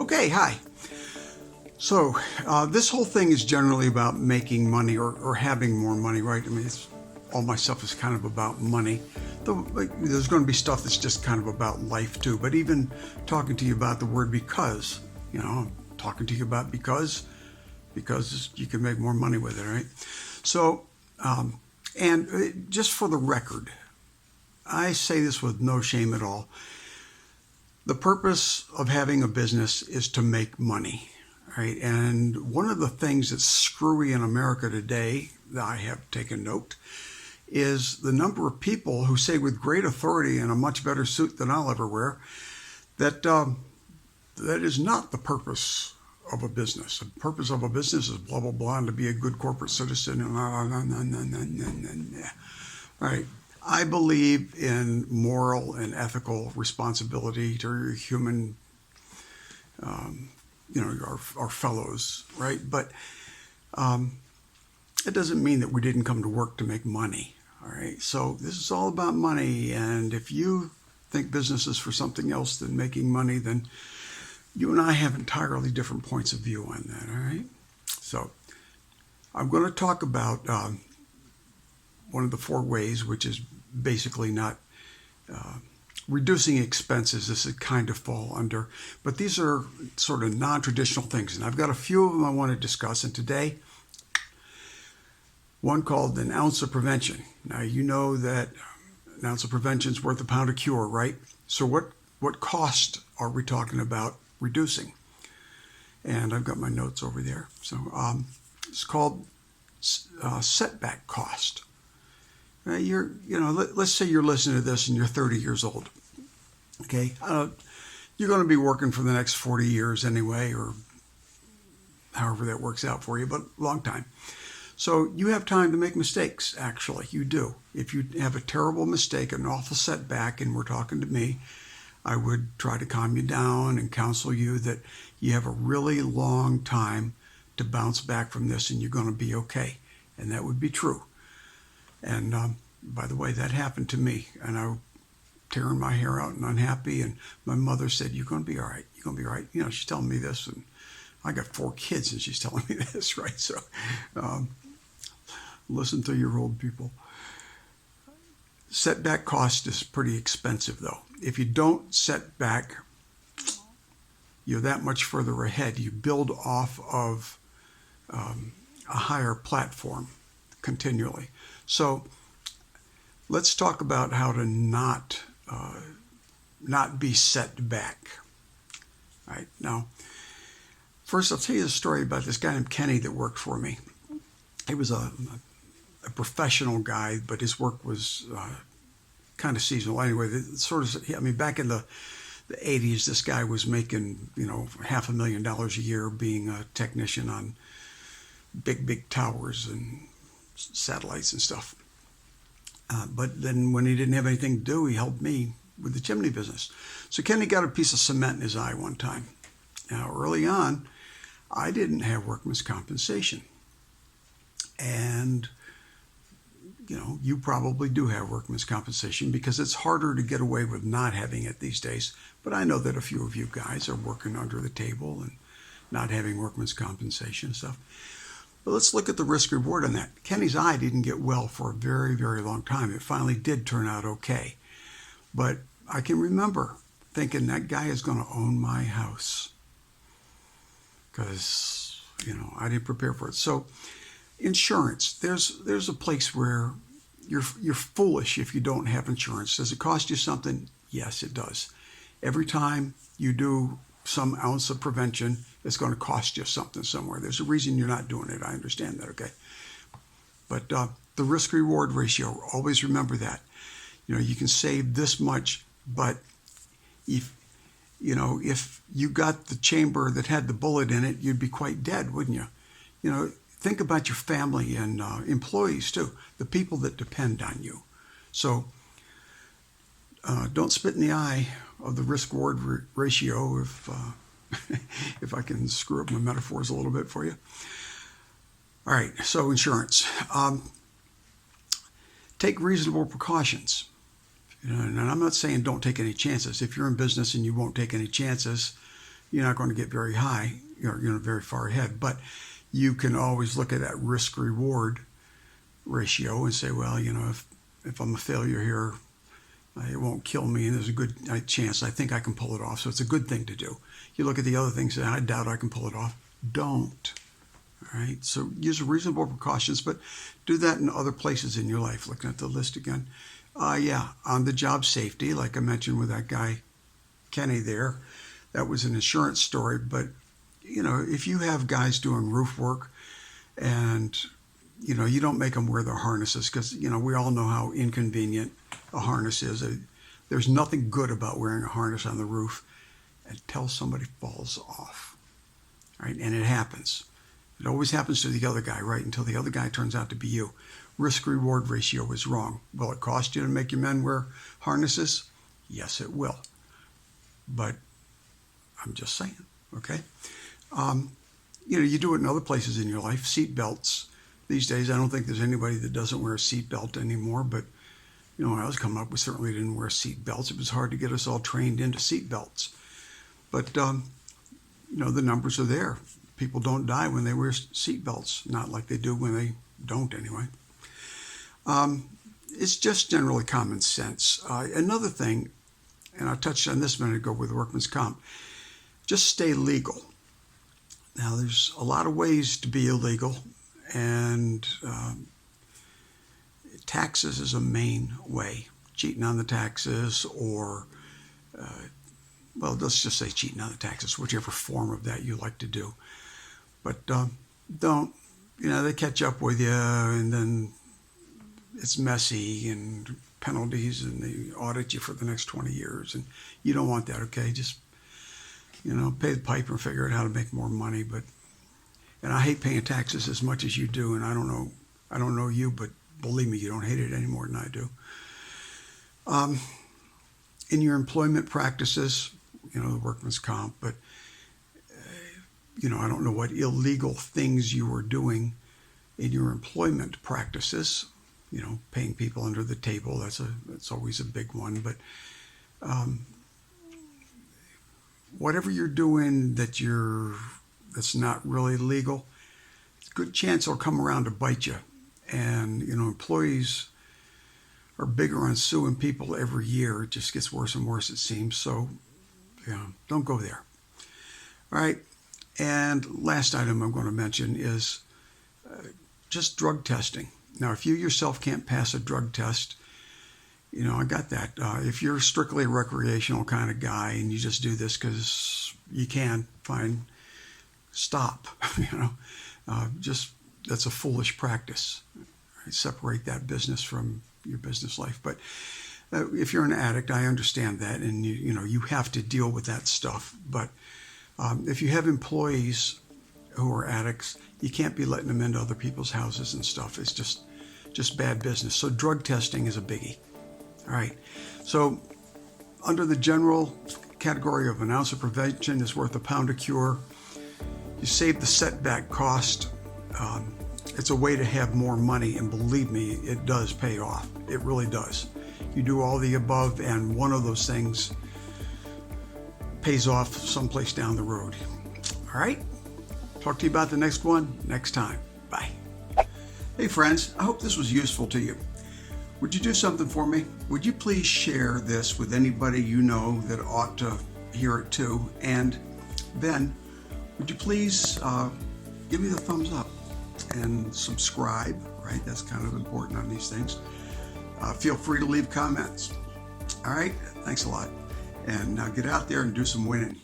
Okay, hi. So this whole thing is generally about making money or having more money, right? I mean, all my stuff is kind of about money. Though, there's going to be stuff that's just kind of about life too. But even talking to you about the word because, I'm talking to you about because you can make more money with it, right? So, and just for the record, I say this with no shame at all. The purpose of having a business is to make money, right? And one of the things that's screwy in America today that I have taken note is the number of people who say with great authority in a much better suit than I'll ever wear that that is not the purpose of a business. The purpose of a business is blah, blah, blah, and to be a good corporate citizen. Right. I believe in moral and ethical responsibility to human, our fellows, right? But it doesn't mean that we didn't come to work to make money, all right? So this is all about money, and if you think business is for something else than making money, then you and I have entirely different points of view on that, all right? So I'm going to talk about one of the four ways, which is basically not reducing expenses. This is kind of fall under, but these are sort of non-traditional things, and I've got a few of them I want to discuss. And today, one called an ounce of prevention. Now you know that an ounce of prevention is worth a pound of cure, right? So what cost are we talking about reducing? And I've got my notes over there. So it's called setback cost. Let's say you're listening to this and you're 30 years old. Okay, you're going to be working for the next 40 years anyway, or however that works out for you, but a long time. So you have time to make mistakes, actually. You do. If you have a terrible mistake, an awful setback, and we're talking to me, I would try to calm you down and counsel you that you have a really long time to bounce back from this and you're going to be okay. And that would be true. And by the way, that happened to me, and I was tearing my hair out and unhappy, and my mother said, "You're going to be all right. You're going to be all right." She's telling me this, and I got 4 kids, and she's telling me this, right? So listen to your old people. Setback cost is pretty expensive, though. If you don't set back, you're that much further ahead. You build off of a higher platform continually. So let's talk about how to not be set back. All right, now, first I'll tell you a story about this guy named Kenny that worked for me. He was a professional guy, but his work was kind of seasonal. Anyway, back in the 80s, this guy was making, $500,000 a year being a technician on big towers and satellites and stuff. But then when he didn't have anything to do, he helped me with the chimney business. So Kenny got a piece of cement in his eye one time. Now, early on, I didn't have workman's compensation. And, you probably do have workman's compensation because it's harder to get away with not having it these days. But I know that a few of you guys are working under the table and not having workman's compensation and stuff. But let's look at the risk reward on that. Kenny's eye didn't get well for a very, very long time. It finally did turn out okay. But I can remember thinking that guy is going to own my house because, I didn't prepare for it. So insurance, there's a place where you're foolish if you don't have insurance. Does it cost you something? Yes, it does. Every time you do some ounce of prevention, it's going to cost you something somewhere. There's a reason you're not doing it. I understand that, okay? But the risk-reward ratio, always remember that. You can save this much, but if you got the chamber that had the bullet in it, you'd be quite dead, wouldn't you? Think about your family and employees too, the people that depend on you. So don't spit in the eye of the risk-reward ratio if I can screw up my metaphors a little bit for you. All right, so insurance. Take reasonable precautions. And I'm not saying don't take any chances. If you're in business and you won't take any chances, you're not going to get very high, very far ahead. But you can always look at that risk-reward ratio and say, well, if I'm a failure here, it won't kill me, and there's a good chance I think I can pull it off. So it's a good thing to do. You look at the other things and I doubt I can pull it off. Don't. All right. So use reasonable precautions, but do that in other places in your life. Looking at the list again. On the job safety, like I mentioned with that guy, Kenny there, that was an insurance story. But, if you have guys doing roof work and, you don't make them wear their harnesses because, we all know how inconvenient a harness is. There's nothing good about wearing a harness on the roof until somebody falls off, right? And it happens. It always happens to the other guy, right? Until the other guy turns out to be you. Risk-reward ratio is wrong. Will it cost you to make your men wear harnesses? Yes, it will. But I'm just saying, okay? You do it in other places in your life. Seat belts. These days, I don't think there's anybody that doesn't wear a seat belt anymore, but when I was coming up, we certainly didn't wear seat belts. It was hard to get us all trained into seat belts. But, the numbers are there. People don't die when they wear seat belts, not like they do when they don't anyway. It's just generally common sense. Another thing, and I touched on this a minute ago with workman's comp, just stay legal. Now, there's a lot of ways to be illegal, and taxes is a main way. Cheating on the taxes or, let's just say cheating on the taxes, whichever form of that you like to do. But don't, they catch up with you and then it's messy and penalties and they audit you for the next 20 years. And you don't want that, okay? Just, pay the piper and figure out how to make more money. And I hate paying taxes as much as you do. And I don't know you, but believe me, you don't hate it any more than I do. In your employment practices, the workman's comp, but, I don't know what illegal things you were doing in your employment practices, paying people under the table. That's always a big one. But whatever you're doing that's not really legal, good chance it'll come around to bite you. And, employees are bigger on suing people every year. It just gets worse and worse, it seems. So, don't go there. All right. And last item I'm going to mention is just drug testing. Now, if you yourself can't pass a drug test, I got that. If you're strictly a recreational kind of guy and you just do this because you can, fine, stop. That's a foolish practice. Right? Separate that business from your business life. But if you're an addict, I understand that, and you have to deal with that stuff. But if you have employees who are addicts, you can't be letting them into other people's houses and stuff. It's just bad business. So drug testing is a biggie. All right. So under the general category of an ounce of prevention is worth a pound of cure, you save the setback cost. It's a way to have more money, and believe me, it does pay off. It really does. You do all the above, and one of those things pays off someplace down the road. All right? Talk to you about the next one next time. Bye. Hey friends, I hope this was useful to you. Would you do something for me? Would you please share this with anybody you know that ought to hear it too? And then, would you please give me the thumbs up and subscribe, right? That's kind of important on these things. Feel free to leave comments. All right, thanks a lot. And now get out there and do some winning.